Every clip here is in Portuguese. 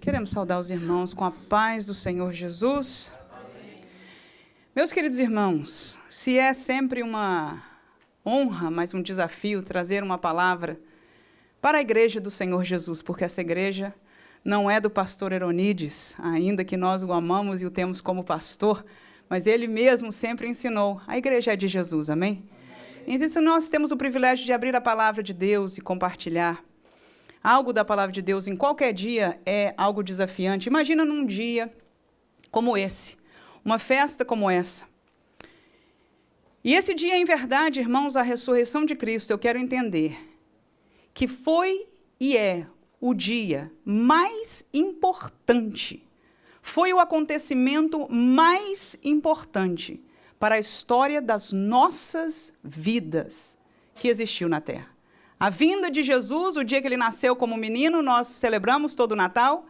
Queremos saudar os irmãos com a paz do Senhor Jesus. Amém. Meus queridos irmãos, se é sempre uma honra, mas um desafio, trazer uma palavra para a igreja do Senhor Jesus, porque essa igreja não é do pastor Eronides, ainda que nós o amamos e o temos como pastor, mas ele mesmo sempre ensinou, a igreja é de Jesus, amém? Então, se nós temos o privilégio de abrir a palavra de Deus e compartilhar algo da palavra de Deus em qualquer dia é algo desafiante. Imagina num dia como esse, uma festa como essa. E esse dia, em verdade, irmãos, a ressurreição de Cristo, eu quero entender que foi e é o dia mais importante, foi o acontecimento mais importante para a história das nossas vidas que existiu na Terra. A vinda de Jesus, o dia que ele nasceu como menino, nós celebramos todo o Natal,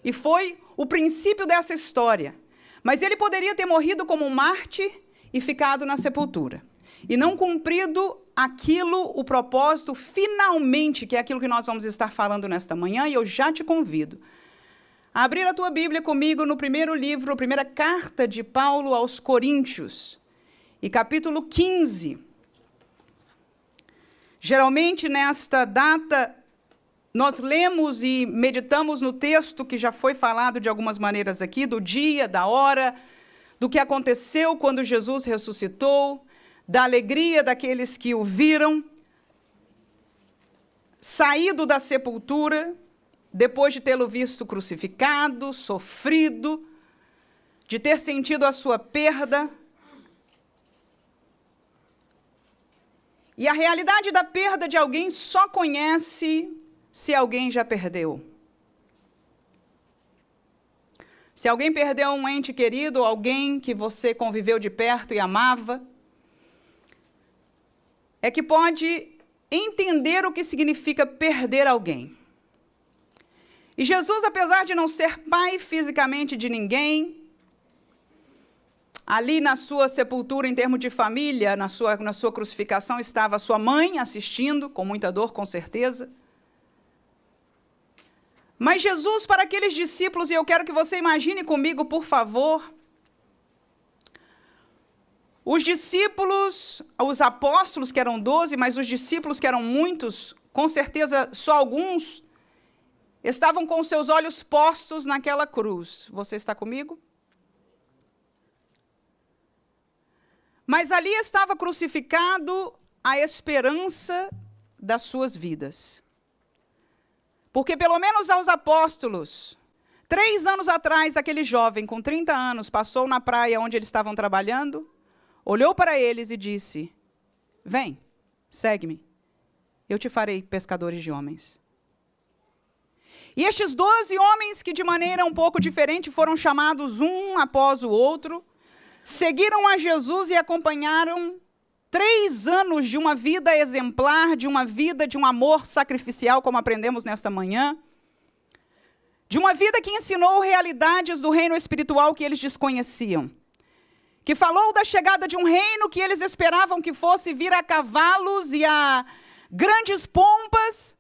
e foi o princípio dessa história. Mas ele poderia ter morrido como um mártir e ficado na sepultura. E não cumprido aquilo, o propósito, finalmente, que é aquilo que nós vamos estar falando nesta manhã, e eu já te convido a abrir a tua Bíblia comigo no primeiro livro, a primeira carta de Paulo aos Coríntios, e capítulo 15. Geralmente, nesta data, nós lemos e meditamos no texto que já foi falado de algumas maneiras aqui, do dia, da hora, do que aconteceu quando Jesus ressuscitou, da alegria daqueles que o viram, saído da sepultura, depois de tê-lo visto crucificado, sofrido, de ter sentido a sua perda. E a realidade da perda de alguém só conhece se alguém já perdeu. Se alguém perdeu um ente querido, alguém que você conviveu de perto e amava, é que pode entender o que significa perder alguém. E Jesus, apesar de não ser pai fisicamente de ninguém, ali na sua sepultura, em termos de família, na sua crucificação, estava a sua mãe assistindo, com muita dor, com certeza. Mas Jesus, para aqueles discípulos, e eu quero que você imagine comigo, por favor, os discípulos, os apóstolos, que eram 12, mas os discípulos, que eram muitos, com certeza só alguns, estavam com seus olhos postos naquela cruz. Você está comigo? Mas ali estava crucificado a esperança das suas vidas. Porque, pelo menos aos apóstolos, 3 anos atrás, aquele jovem com 30 anos passou na praia onde eles estavam trabalhando, olhou para eles e disse: vem, segue-me, eu te farei pescadores de homens. E estes 12 homens, que de maneira um pouco diferente foram chamados um após o outro, seguiram a Jesus e acompanharam 3 anos de uma vida exemplar, de uma vida de um amor sacrificial, como aprendemos nesta manhã, de uma vida que ensinou realidades do reino espiritual que eles desconheciam, que falou da chegada de um reino que eles esperavam que fosse vir a cavalos e a grandes pompas,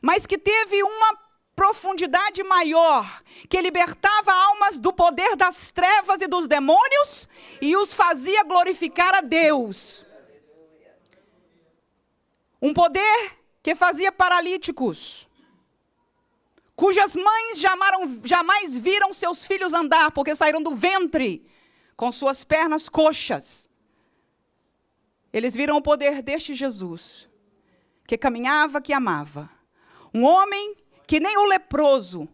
mas que teve uma profundidade maior, que libertava almas do poder das trevas e dos demônios e os fazia glorificar a Deus. Um poder que fazia paralíticos, cujas mães jamais viram seus filhos andar, porque saíram do ventre com suas pernas coxas. Eles viram o poder deste Jesus, que caminhava, que amava. Um homem que nem o leproso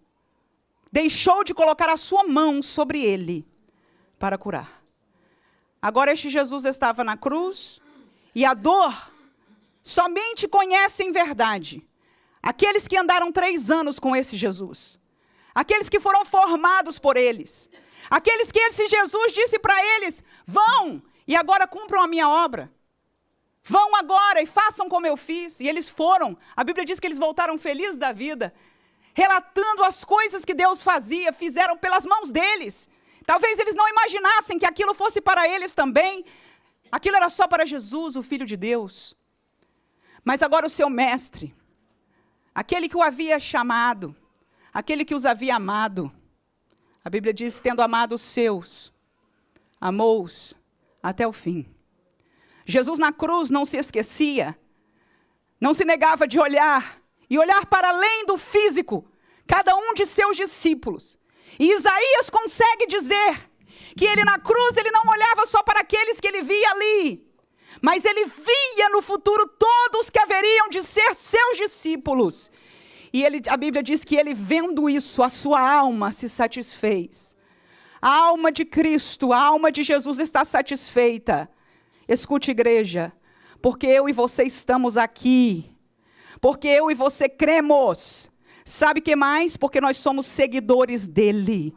deixou de colocar a sua mão sobre ele para curar. Agora este Jesus estava na cruz, e a dor somente conhece em verdade aqueles que andaram 3 anos com esse Jesus, aqueles que foram formados por eles, aqueles que esse Jesus disse para eles: vão e agora cumpram a minha obra. Vão agora e façam como eu fiz. E eles foram. A Bíblia diz que eles voltaram felizes da vida, relatando as coisas que Deus fazia, fizeram pelas mãos deles. Talvez eles não imaginassem que aquilo fosse para eles também. Aquilo era só para Jesus, o Filho de Deus. Mas agora o seu mestre, aquele que o havia chamado, aquele que os havia amado. A Bíblia diz, tendo amado os seus, amou-os até o fim. Jesus na cruz não se esquecia, não se negava de olhar, e olhar para além do físico, cada um de seus discípulos. E Isaías consegue dizer que ele na cruz, ele não olhava só para aqueles que ele via ali, mas ele via no futuro todos que haveriam de ser seus discípulos. E a Bíblia diz que ele, vendo isso, a sua alma se satisfez. A alma de Cristo, a alma de Jesus está satisfeita. Escute, igreja, porque eu e você estamos aqui, porque eu e você cremos. Sabe o que mais? Porque nós somos seguidores dele.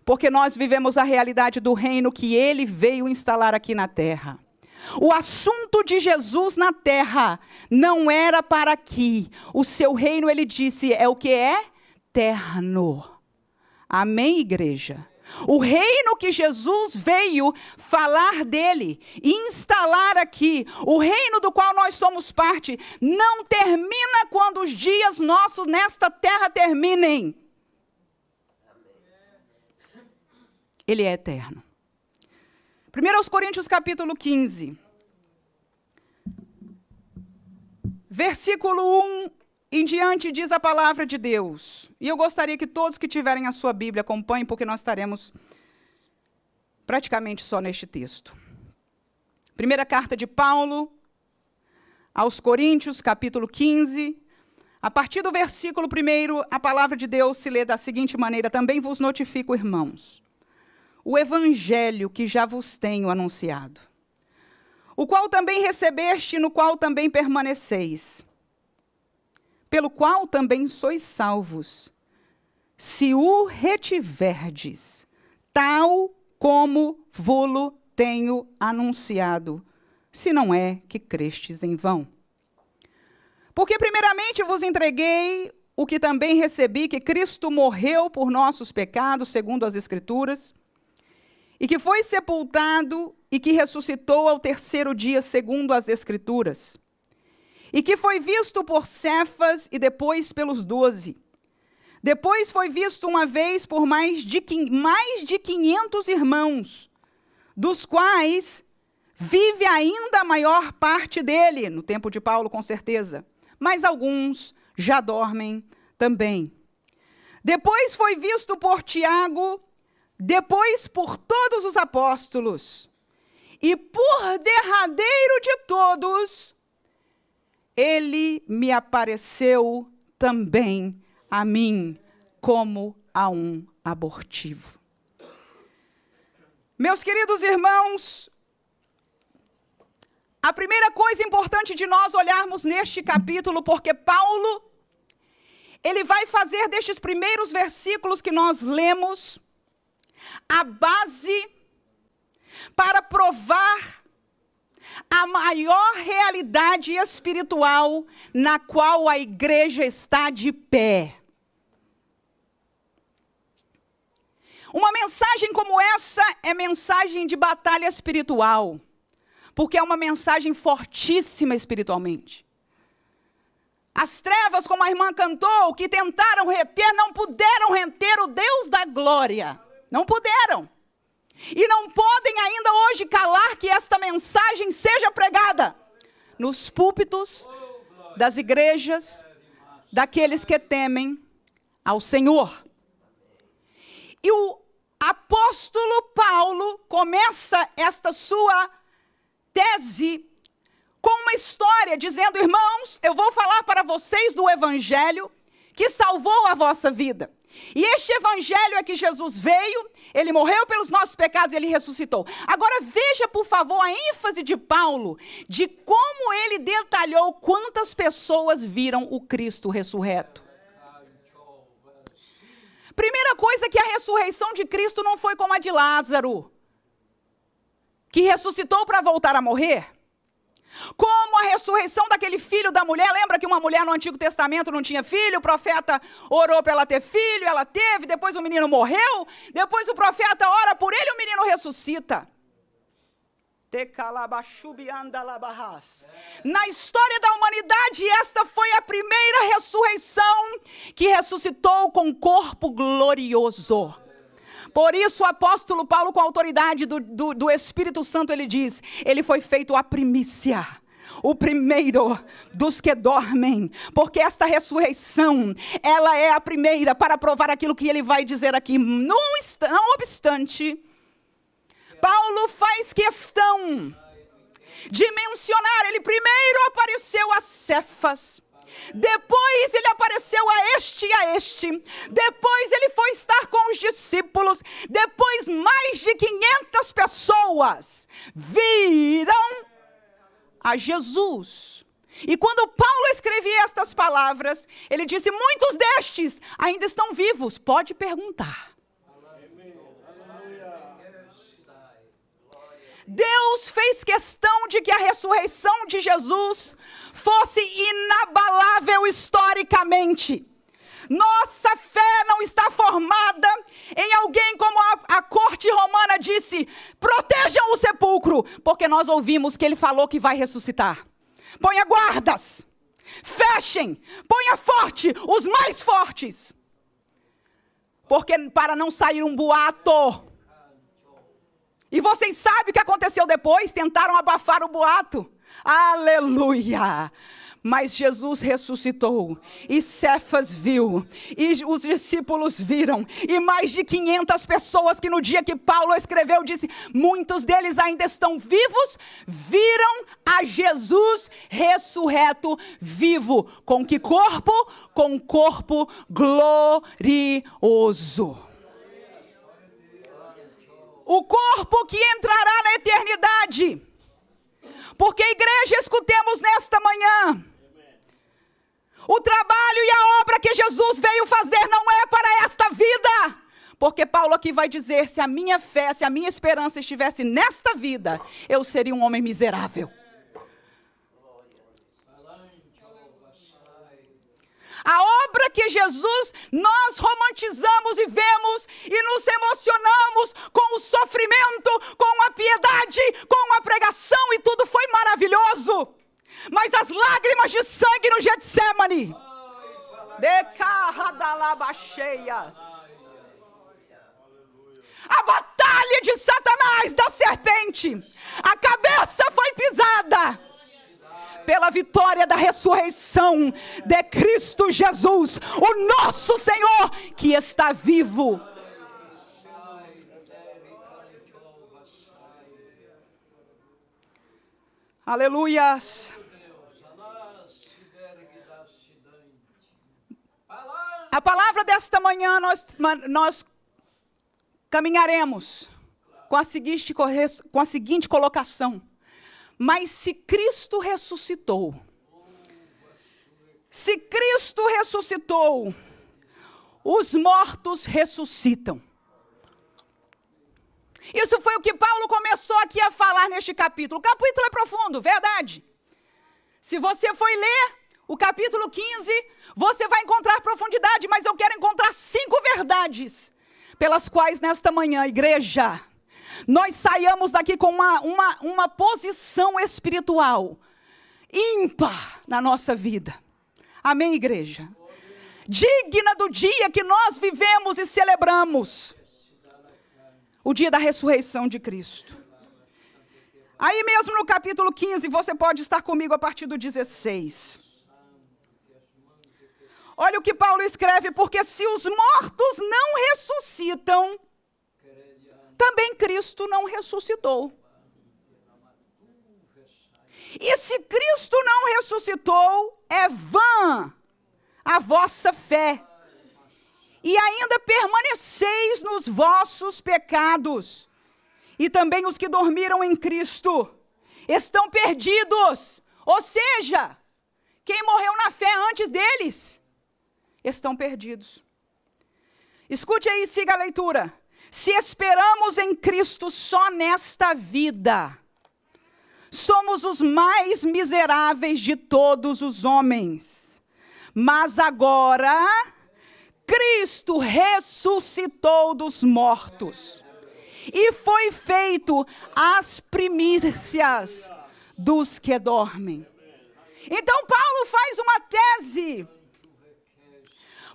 Porque nós vivemos a realidade do reino que ele veio instalar aqui na terra. O assunto de Jesus na terra não era para aqui. O seu reino, ele disse, é o que é? Eterno. Amém, igreja? O reino que Jesus veio falar dele, instalar aqui, o reino do qual nós somos parte, não termina quando os dias nossos nesta terra terminem. Ele é eterno. 1 Coríntios capítulo 15, versículo 1 em diante diz a palavra de Deus. E eu gostaria que todos que tiverem a sua Bíblia acompanhem, porque nós estaremos praticamente só neste texto. Primeira carta de Paulo aos Coríntios, capítulo 15. A partir do versículo 1, a palavra de Deus se lê da seguinte maneira: também vos notifico, irmãos, o evangelho que já vos tenho anunciado, o qual também recebeste, no qual também permaneceis, pelo qual também sois salvos, se o retiverdes, tal como vô-lo tenho anunciado, se não é que crestes em vão. Porque primeiramente vos entreguei o que também recebi, que Cristo morreu por nossos pecados, segundo as Escrituras, e que foi sepultado e que ressuscitou ao terceiro dia, segundo as Escrituras, e que foi visto por Cefas e depois pelos 12. Depois foi visto uma vez por mais de 500 irmãos, dos quais vive ainda a maior parte dele, no tempo de Paulo, com certeza, mas alguns já dormem também. Depois foi visto por Tiago, depois por todos os apóstolos, e por derradeiro de todos, ele me apareceu também a mim, como a um abortivo. Meus queridos irmãos, a primeira coisa importante de nós olharmos neste capítulo, porque Paulo, ele vai fazer destes primeiros versículos que nós lemos, a base para provar a maior realidade espiritual na qual a igreja está de pé. Uma mensagem como essa é mensagem de batalha espiritual, porque é uma mensagem fortíssima espiritualmente. As trevas, como a irmã cantou, que tentaram reter, não puderam reter o Deus da glória. Não puderam. E não podem ainda hoje calar que esta mensagem seja pregada nos púlpitos das igrejas, daqueles que temem ao Senhor. E o apóstolo Paulo começa esta sua tese com uma história dizendo: irmãos, eu vou falar para vocês do evangelho que salvou a vossa vida. E este evangelho é que Jesus veio, ele morreu pelos nossos pecados e ele ressuscitou. Agora veja, por favor, a ênfase de Paulo, de como ele detalhou quantas pessoas viram o Cristo ressurreto. Primeira coisa, que a ressurreição de Cristo não foi como a de Lázaro, que ressuscitou para voltar a morrer. Como a ressurreição daquele filho da mulher. Lembra que uma mulher no Antigo Testamento não tinha filho, o profeta orou para ela ter filho, ela teve, depois o menino morreu, depois o profeta ora por ele e o menino ressuscita. Na história da humanidade, esta foi a primeira ressurreição que ressuscitou com corpo glorioso. Por isso o apóstolo Paulo, com a autoridade do Espírito Santo, ele diz, ele foi feito a primícia, o primeiro dos que dormem, porque esta ressurreição, ela é a primeira para provar aquilo que ele vai dizer aqui. Não obstante, Paulo faz questão de mencionar, ele primeiro apareceu a Cefas, depois ele apareceu a este e a este, depois ele foi estar com os discípulos, depois mais de 500 pessoas viram a Jesus. E quando Paulo escrevia estas palavras, ele disse, muitos destes ainda estão vivos, pode perguntar. Deus fez questão de que a ressurreição de Jesus fosse inabalável historicamente. Nossa fé não está formada em alguém como a corte romana disse, protejam o sepulcro, porque nós ouvimos que ele falou que vai ressuscitar. Ponha guardas, fechem, ponha forte, os mais fortes. Porque para não sair um boato. E vocês sabem o que aconteceu depois? Tentaram abafar o boato. Aleluia! Mas Jesus ressuscitou, e Cefas viu, e os discípulos viram, e mais de 500 pessoas que no dia que Paulo escreveu, disse, muitos deles ainda estão vivos, viram a Jesus ressurreto, vivo. Com que corpo? Com corpo glorioso. O corpo que entrará na eternidade. Porque, igreja, escutemos nesta manhã, o trabalho e a obra que Jesus veio fazer não é para esta vida. Porque Paulo aqui vai dizer, se a minha fé, se a minha esperança estivesse nesta vida, eu seria um homem miserável. A obra que Jesus, nós romantizamos e vemos e nos emocionamos com o sofrimento, com a piedade, com a pregação e tudo foi maravilhoso. Mas as lágrimas de sangue no Getsemane, a batalha de Satanás, da serpente, a cabeça foi pisada pela vitória da ressurreição de Cristo Jesus, o nosso Senhor, que está vivo. Aleluias. A palavra desta manhã nós caminharemos com a seguinte colocação. Mas se Cristo ressuscitou, os mortos ressuscitam. Isso foi o que Paulo começou aqui a falar neste capítulo. O capítulo é profundo, verdade. Se você for ler o capítulo 15, você vai encontrar profundidade, mas eu quero encontrar 5 verdades, pelas quais nesta manhã, igreja, nós saiamos daqui com uma posição espiritual ímpar na nossa vida. Amém, igreja? Digna do dia que nós vivemos e celebramos. O dia da ressurreição de Cristo. Aí mesmo no capítulo 15, você pode estar comigo a partir do 16. Olha o que Paulo escreve, porque se os mortos não ressuscitam, também Cristo não ressuscitou. E se Cristo não ressuscitou, é vã a vossa fé. E ainda permaneceis nos vossos pecados. E também os que dormiram em Cristo estão perdidos. Ou seja, quem morreu na fé antes deles, estão perdidos. Escute aí, siga a leitura. Se esperamos em Cristo só nesta vida, somos os mais miseráveis de todos os homens. Mas agora, Cristo ressuscitou dos mortos e foi feito as primícias dos que dormem. Então Paulo faz uma tese,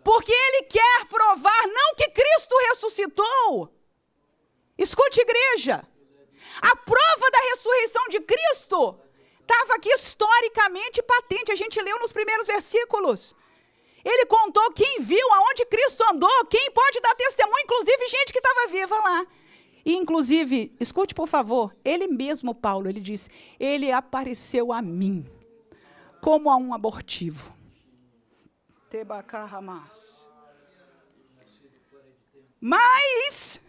porque ele quer provar não que Cristo ressuscitou. Escute, igreja, a prova da ressurreição de Cristo estava aqui historicamente patente, a gente leu nos primeiros versículos. Ele contou quem viu, aonde Cristo andou, quem pode dar testemunho, inclusive gente que estava viva lá. E inclusive, escute por favor, ele mesmo, Paulo, ele disse, ele apareceu a mim, como a um abortivo. Mas,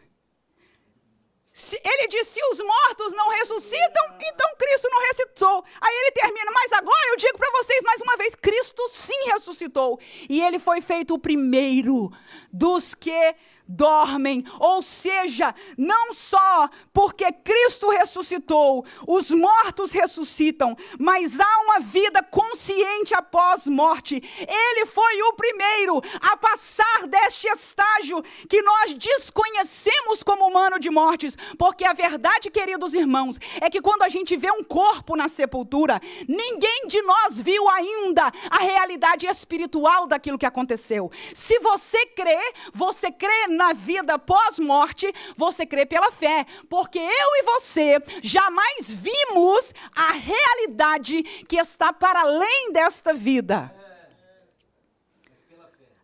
ele disse, se os mortos não ressuscitam, então Cristo não ressuscitou. Aí ele termina, mas agora eu digo para vocês mais uma vez, Cristo sim ressuscitou. E ele foi feito o primeiro dos que dormem, ou seja, não só porque Cristo ressuscitou, os mortos ressuscitam, mas há uma vida consciente após morte. Ele foi o primeiro a passar deste estágio que nós desconhecemos como humano de mortes, porque a verdade, queridos irmãos, é que quando a gente vê um corpo na sepultura, ninguém de nós viu ainda a realidade espiritual daquilo que aconteceu. Se você crê na vida pós-morte, você crê pela fé, porque eu e você jamais vimos a realidade que está para além desta vida.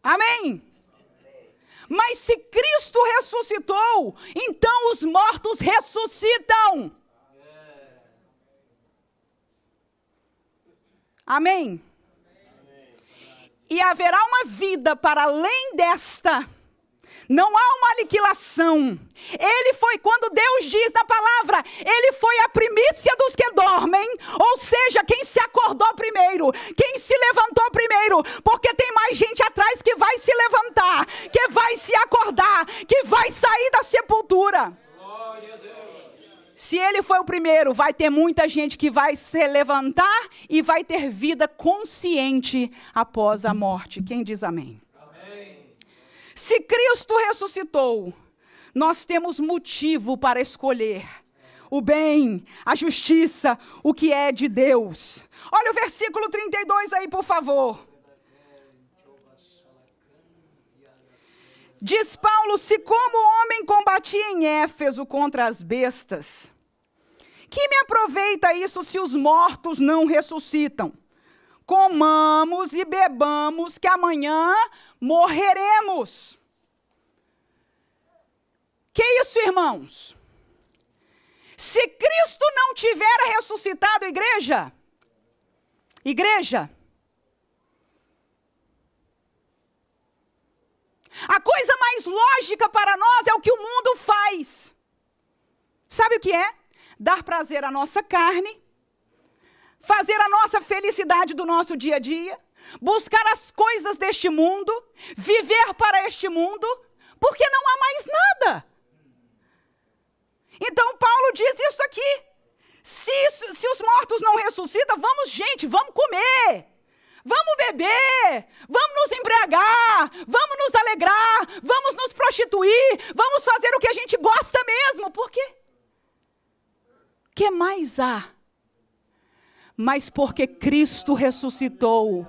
Amém? Mas se Cristo ressuscitou, então os mortos ressuscitam. Amém? E haverá uma vida para além desta. Não há uma aniquilação. Ele foi, quando Deus diz na palavra, ele foi a primícia dos que dormem, ou seja, quem se acordou primeiro, quem se levantou primeiro, porque tem mais gente atrás que vai se levantar, que vai se acordar, que vai sair da sepultura. Glória a Deus. Se ele foi o primeiro, vai ter muita gente que vai se levantar e vai ter vida consciente após a morte. Quem diz amém? Se Cristo ressuscitou, nós temos motivo para escolher o bem, a justiça, o que é de Deus. Olha o versículo 32 aí, por favor. Diz Paulo, se como homem combatia em Éfeso contra as bestas, que me aproveita isso se os mortos não ressuscitam? Comamos e bebamos, que amanhã morreremos. Que isso, irmãos? Se Cristo não tiver ressuscitado, igreja, a coisa mais lógica para nós é o que o mundo faz. Sabe o que é? Dar prazer à nossa carne, fazer a nossa felicidade do nosso dia a dia, buscar as coisas deste mundo, viver para este mundo, porque não há mais nada. Então Paulo diz isso aqui, se os mortos não ressuscitam, vamos comer, vamos beber, vamos nos embriagar, vamos nos alegrar, vamos nos prostituir, vamos fazer o que a gente gosta mesmo, por quê? O que mais há? Mas porque Cristo ressuscitou.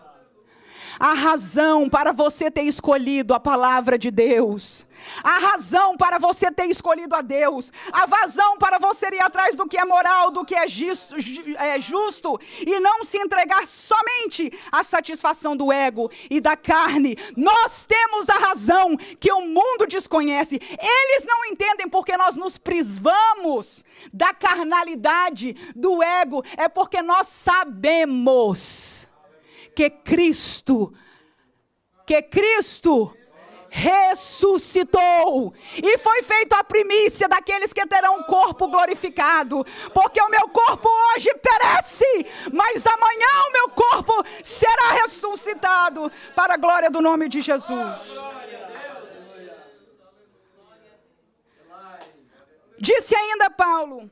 A razão para você ter escolhido a palavra de Deus, a razão para você ter escolhido a Deus, a razão para você ir atrás do que é moral, do que é justo, e não se entregar somente à satisfação do ego e da carne. Nós temos a razão que o mundo desconhece. Eles não entendem porque nós nos privamos da carnalidade, do ego, é porque nós sabemos que Cristo ressuscitou e foi feito a primícia daqueles que terão um corpo glorificado, porque o meu corpo hoje perece, mas amanhã o meu corpo será ressuscitado para a glória do nome de Jesus. Disse ainda Paulo,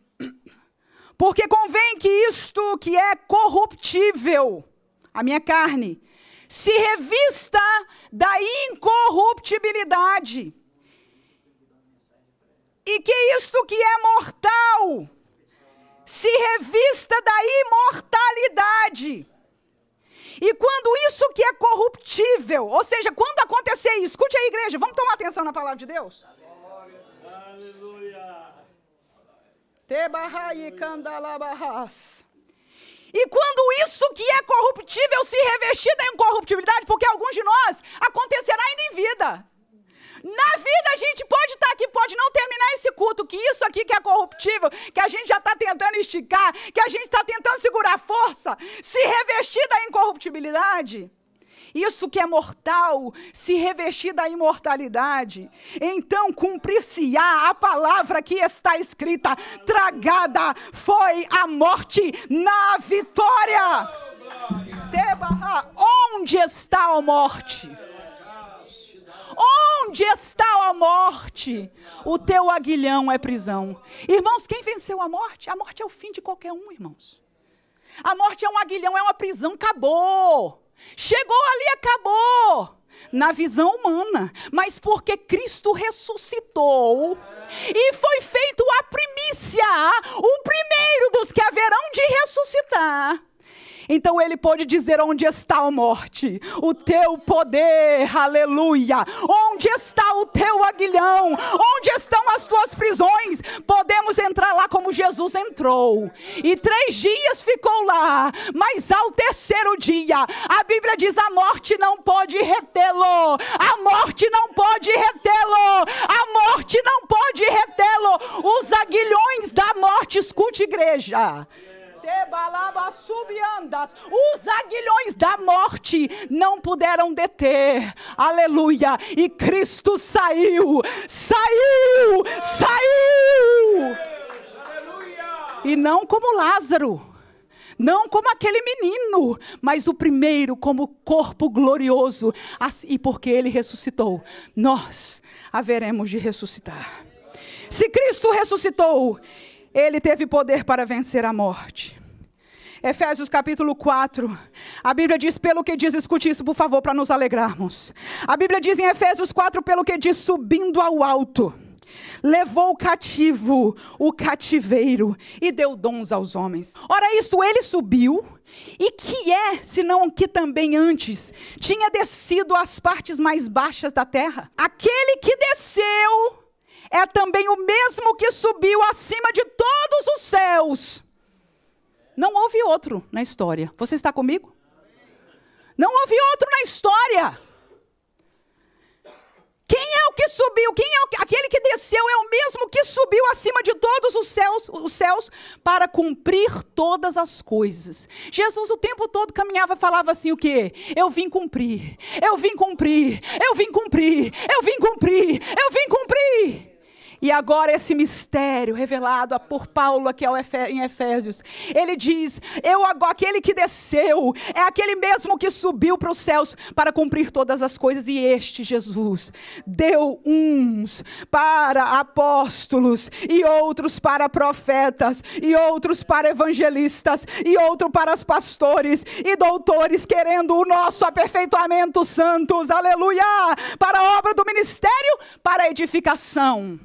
porque convém que isto que é corruptível, a minha carne, se revista da incorruptibilidade. E que isto que é mortal se revista da imortalidade. E quando isso que é corruptível, ou seja, quando acontecer isso, escute aí, igreja, vamos tomar atenção na palavra de Deus? Aleluia. E quando isso que é corruptível se revestir da incorruptibilidade, porque alguns de nós acontecerá ainda em vida. Na vida a gente pode estar aqui, pode não terminar esse culto, que isso aqui que é corruptível, que a gente já está tentando esticar, que a gente está tentando segurar a força, se revestir da incorruptibilidade. Isso que é mortal, se revestir da imortalidade. Então cumprir-se-á a palavra que está escrita: tragada foi a morte na vitória. Onde está a morte? Onde está a morte? O teu aguilhão é prisão. Irmãos, quem venceu a morte? A morte é o fim de qualquer um, irmãos. A morte é um aguilhão, é uma prisão, acabou. Chegou ali, acabou. Na visão humana, mas porque Cristo ressuscitou e foi feito a primícia, o primeiro dos que haverão de ressuscitar. Então ele pôde dizer: onde está a morte? O teu poder, aleluia. Onde está o teu aguilhão? Onde estão as tuas prisões? Podemos entrar lá como Jesus entrou. E 3 dias ficou lá, mas ao terceiro dia, a Bíblia diz: a morte não pode retê-lo. A morte não pode retê-lo. A morte não pode retê-lo. Os aguilhões da morte, escute, igreja. Os aguilhões da morte não puderam deter, aleluia, e Cristo saiu, e não como Lázaro, não como aquele menino, mas o primeiro como corpo glorioso, e porque ele ressuscitou, nós haveremos de ressuscitar. Se Cristo ressuscitou, ele teve poder para vencer a morte. Efésios capítulo 4, a Bíblia diz, pelo que diz, escute isso por favor para nos alegrarmos. A Bíblia diz em Efésios 4, pelo que diz, subindo ao alto, levou cativo o cativeiro e deu dons aos homens. Ora isso, ele subiu, e que é, senão que também antes tinha descido às partes mais baixas da terra? Aquele que desceu é também o mesmo que subiu acima de todos os céus. Não houve outro na história. Você está comigo? Não houve outro na história. Quem é o que subiu? Aquele que desceu é o mesmo que subiu acima de todos os céus para cumprir todas as coisas. Jesus o tempo todo caminhava e falava assim o quê? Eu vim cumprir, eu vim cumprir, eu vim cumprir, eu vim cumprir, eu vim cumprir. E agora esse mistério revelado por Paulo aqui em Efésios, ele diz, aquele que desceu, é aquele mesmo que subiu para os céus para cumprir todas as coisas, e este Jesus deu uns para apóstolos, e outros para profetas, e outros para evangelistas, e outro para os pastores e doutores, querendo o nosso aperfeiçoamento, santos, aleluia, para a obra do ministério, para a edificação.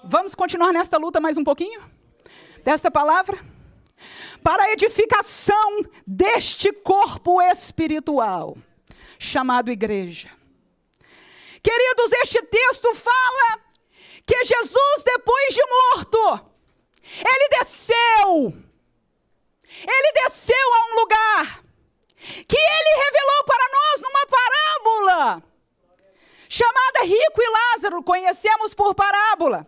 Vamos continuar nesta luta mais um pouquinho? Desta palavra? Para a edificação deste corpo espiritual, chamado igreja. Queridos, este texto fala que Jesus, depois de morto, ele desceu a um lugar, que ele revelou para nós numa parábola, chamada Rico e Lázaro, conhecemos por parábola.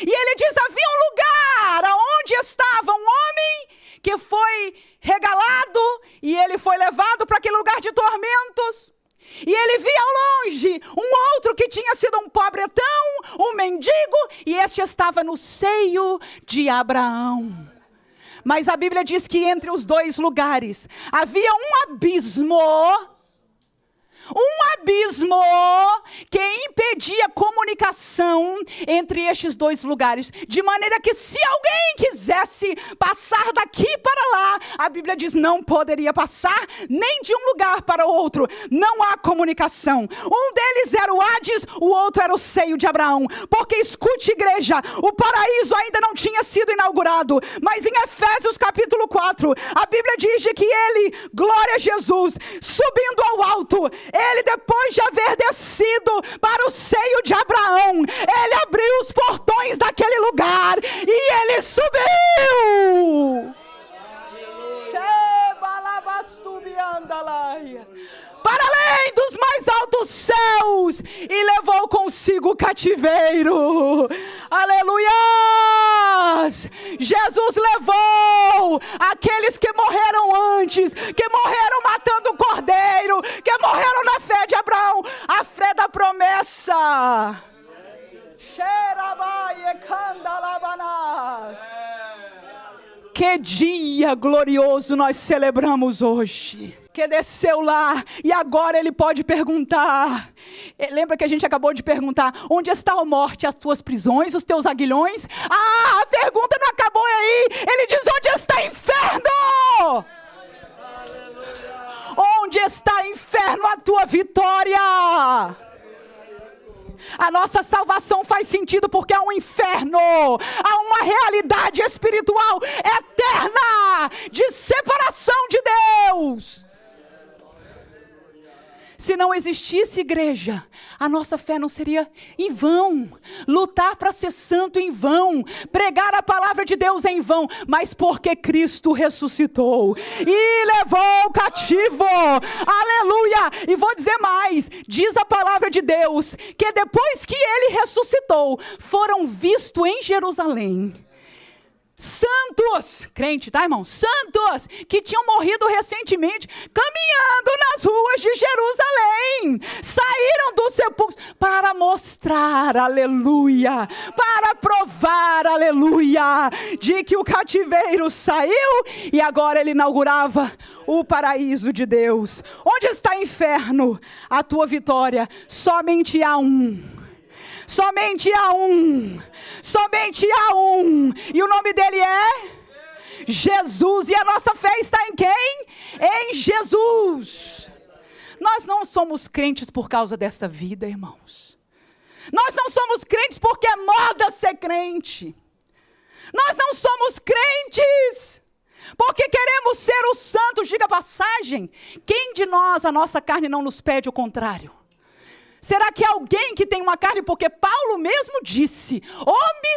E ele diz, havia um lugar onde estava um homem que foi regalado e ele foi levado para aquele lugar de tormentos. E ele via ao longe um outro que tinha sido um pobretão, um mendigo, e este estava no seio de Abraão. Mas a Bíblia diz que entre os dois lugares havia um abismo que impedia comunicação entre estes dois lugares, de maneira que se alguém quisesse passar daqui para lá, a Bíblia diz, não poderia passar nem de um lugar para o outro. Não há comunicação. Um deles era o Hades, o outro era o seio de Abraão. Porque escute, igreja, o paraíso ainda não tinha sido inaugurado, mas em Efésios capítulo 4, a Bíblia diz de que ele, glória a Jesus, subindo ao alto, ele depois de haver descido para o seio de Abraão, ele abriu os portões daquele lugar e ele subiu para além dos mais altos céus e levou consigo o cativeiro. Aleluia! Jesus levou aqueles que morreram antes, que morreram matando o cordeiro, que morreram na fé de Abraão, a fé da promessa. Que dia glorioso nós celebramos hoje. Que desceu lá e agora ele pode perguntar. Lembra que a gente acabou de perguntar, onde está a morte, as tuas prisões, os teus aguilhões? Ah, a pergunta não acabou aí. Ele diz, onde está o inferno? Onde está, inferno, a tua vitória? A nossa salvação faz sentido porque há um inferno, há uma realidade espiritual eterna de separação de Deus. Se não existisse igreja, a nossa fé não seria em vão, lutar para ser santo em vão, pregar a palavra de Deus em vão, mas porque Cristo ressuscitou e levou o cativo, aleluia. E vou dizer mais, diz a palavra de Deus, que depois que ele ressuscitou, foram vistos em Jerusalém santos, crente, tá, irmão? Santos que tinham morrido recentemente, caminhando nas ruas de Jerusalém, saíram dos sepulcros para mostrar, aleluia, para provar, aleluia, de que o cativeiro saiu e agora ele inaugurava o paraíso de Deus. Onde está, inferno, a tua vitória? Somente há um. Somente há um, somente há um, e o nome dele é Jesus, e a nossa fé está em quem? Em Jesus. Nós não somos crentes por causa dessa vida, irmãos. Nós não somos crentes porque é moda ser crente. Nós não somos crentes porque queremos ser os santos. Diga a passagem, quem de nós, a nossa carne não nos pede o contrário? Será que alguém que tem uma carne, porque Paulo mesmo disse,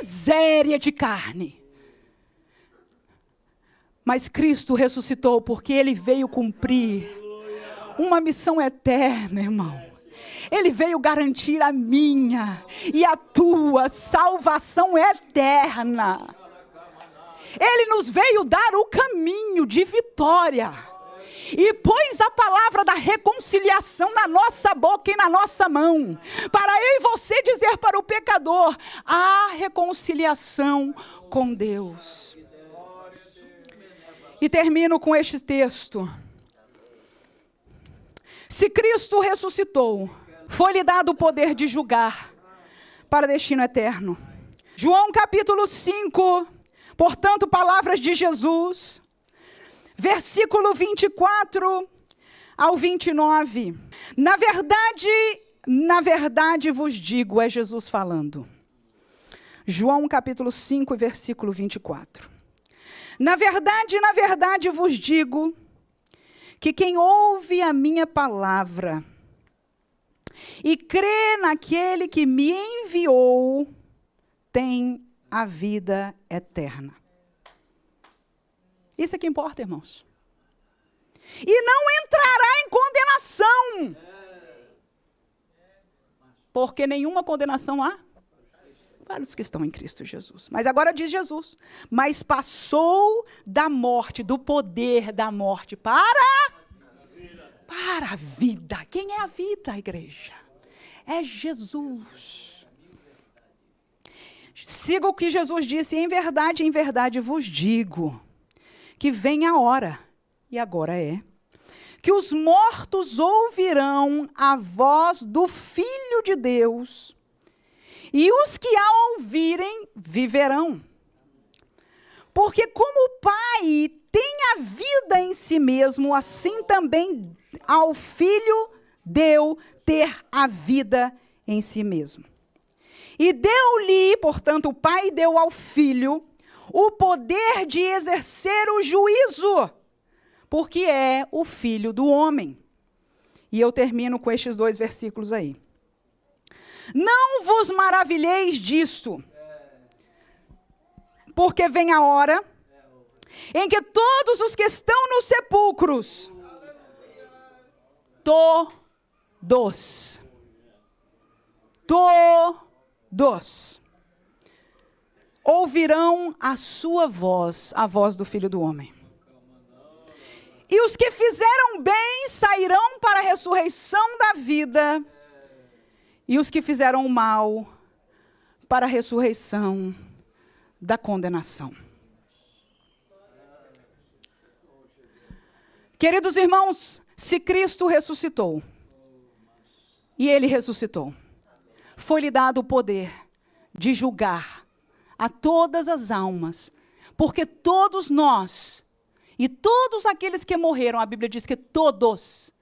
miséria de carne. Mas Cristo ressuscitou porque ele veio cumprir uma missão eterna, irmão. Ele veio garantir a minha e a tua salvação eterna. Ele nos veio dar o caminho de vitória. E pôs a palavra da reconciliação na nossa boca e na nossa mão, para eu e você dizer para o pecador, há reconciliação com Deus. E termino com este texto. Se Cristo ressuscitou, foi-lhe dado o poder de julgar para destino eterno. João capítulo 5, portanto, palavras de Jesus, versículo 24 ao 29. Na verdade vos digo, é Jesus falando. João capítulo 5, versículo 24. Na verdade vos digo, que quem ouve a minha palavra e crê naquele que me enviou, tem a vida eterna. Isso é que importa, irmãos. E não entrará em condenação. Porque nenhuma condenação há para os que estão em Cristo Jesus. Mas agora diz Jesus, mas passou da morte, do poder da morte, para a vida. Quem é a vida, igreja? É Jesus. Siga o que Jesus disse, em verdade vos digo, que vem a hora, e agora é, que os mortos ouvirão a voz do Filho Filho de Deus, e os que a ouvirem viverão. Porque como o Pai tem a vida em si mesmo, assim também ao Filho deu ter a vida em si mesmo. E deu-lhe, portanto, o Pai deu ao Filho o poder de exercer o juízo, porque é o Filho do homem. E eu termino com estes 2 versículos aí. Não vos maravilheis disto, porque vem a hora em que todos os que estão nos sepulcros, todos, ouvirão a sua voz, a voz do Filho do homem. E os que fizeram bem sairão para a ressurreição da vida, e os que fizeram o mal para a ressurreição da condenação. Queridos irmãos, se Cristo ressuscitou, e Ele ressuscitou, foi-lhe dado o poder de julgar a todas as almas, porque todos nós, e todos aqueles que morreram, a Bíblia diz que todos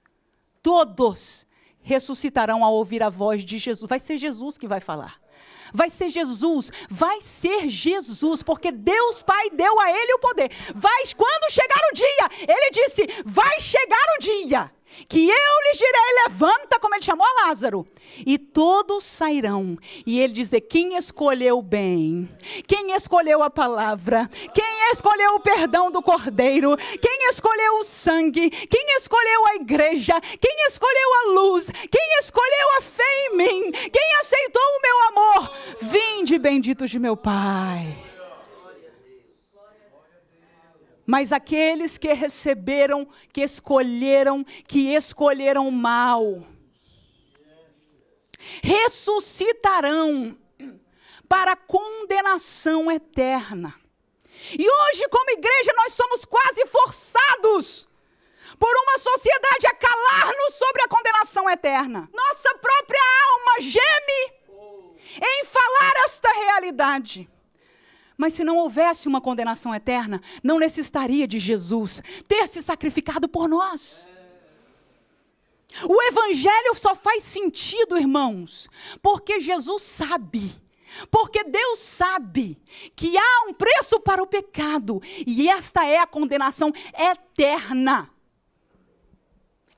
ressuscitarão ao ouvir a voz de Jesus. Vai ser Jesus que vai falar. Vai ser Jesus, porque Deus Pai deu a ele o poder. Quando chegar o dia, ele disse, vai chegar o dia que eu lhes direi, levanta, como ele chamou a Lázaro, e todos sairão. E ele dizer, quem escolheu o bem, quem escolheu a palavra, quem escolheu o perdão do Cordeiro, quem escolheu o sangue, quem escolheu a igreja, quem escolheu a luz, quem escolheu a fé em mim, quem aceitou o meu amor, vinde benditos de meu Pai. Mas aqueles que receberam, que escolheram mal, ressuscitarão para a condenação eterna. E hoje, como igreja, nós somos quase forçados por uma sociedade a calar-nos sobre a condenação eterna. Nossa própria alma geme em falar esta realidade. Mas se não houvesse uma condenação eterna, não necessitaria de Jesus ter se sacrificado por nós. O evangelho só faz sentido, irmãos, porque Jesus sabe, porque Deus sabe que há um preço para o pecado, e esta é a condenação eterna.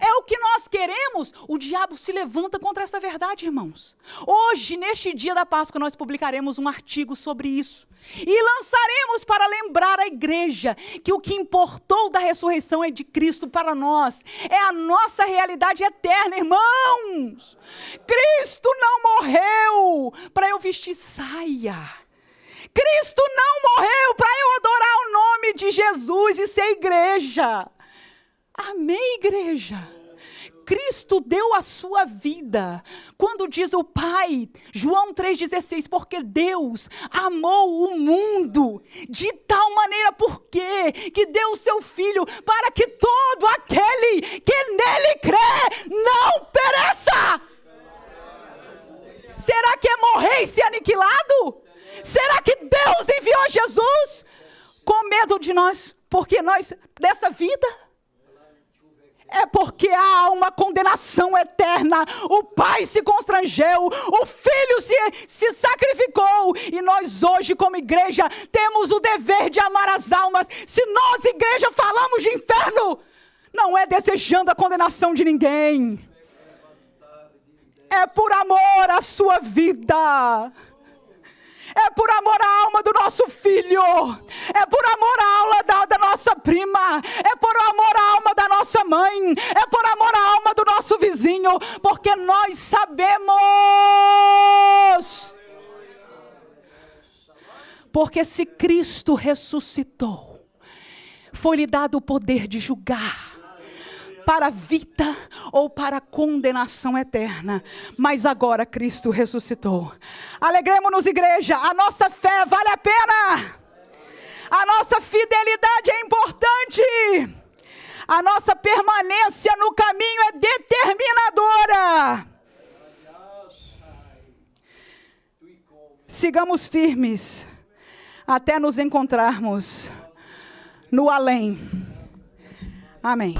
É o que nós queremos. O diabo se levanta contra essa verdade, irmãos. Hoje, neste dia da Páscoa, nós publicaremos um artigo sobre isso. E lançaremos para lembrar a igreja que o que importou da ressurreição é de Cristo para nós. É a nossa realidade eterna, irmãos. Cristo não morreu para eu vestir saia. Cristo não morreu para eu adorar o nome de Jesus e ser igreja. Amém, igreja? Cristo deu a sua vida. Quando diz o Pai, João 3,16, porque Deus amou o mundo de tal maneira, por quê? Que deu o seu Filho para que todo aquele que nele crê não pereça. Será que é morrer e ser aniquilado? Será que Deus enviou Jesus com medo de nós? Porque nós, dessa vida... É porque há uma condenação eterna. O Pai se constrangeu, o Filho se sacrificou, e nós hoje como igreja temos o dever de amar as almas. Se nós, igreja, falamos de inferno, não é desejando a condenação de ninguém, é por amor à sua vida. É por amor à alma do nosso filho, é por amor à alma da nossa prima, é por amor à alma da nossa mãe, é por amor à alma do nosso vizinho, porque nós sabemos, porque se Cristo ressuscitou, foi-lhe dado o poder de julgar, para a vida ou para a condenação eterna. Mas agora Cristo ressuscitou. Alegremos-nos, igreja. A nossa fé vale a pena. A nossa fidelidade é importante. A nossa permanência no caminho é determinadora. sigamos firmes até nos encontrarmos no além. Amém.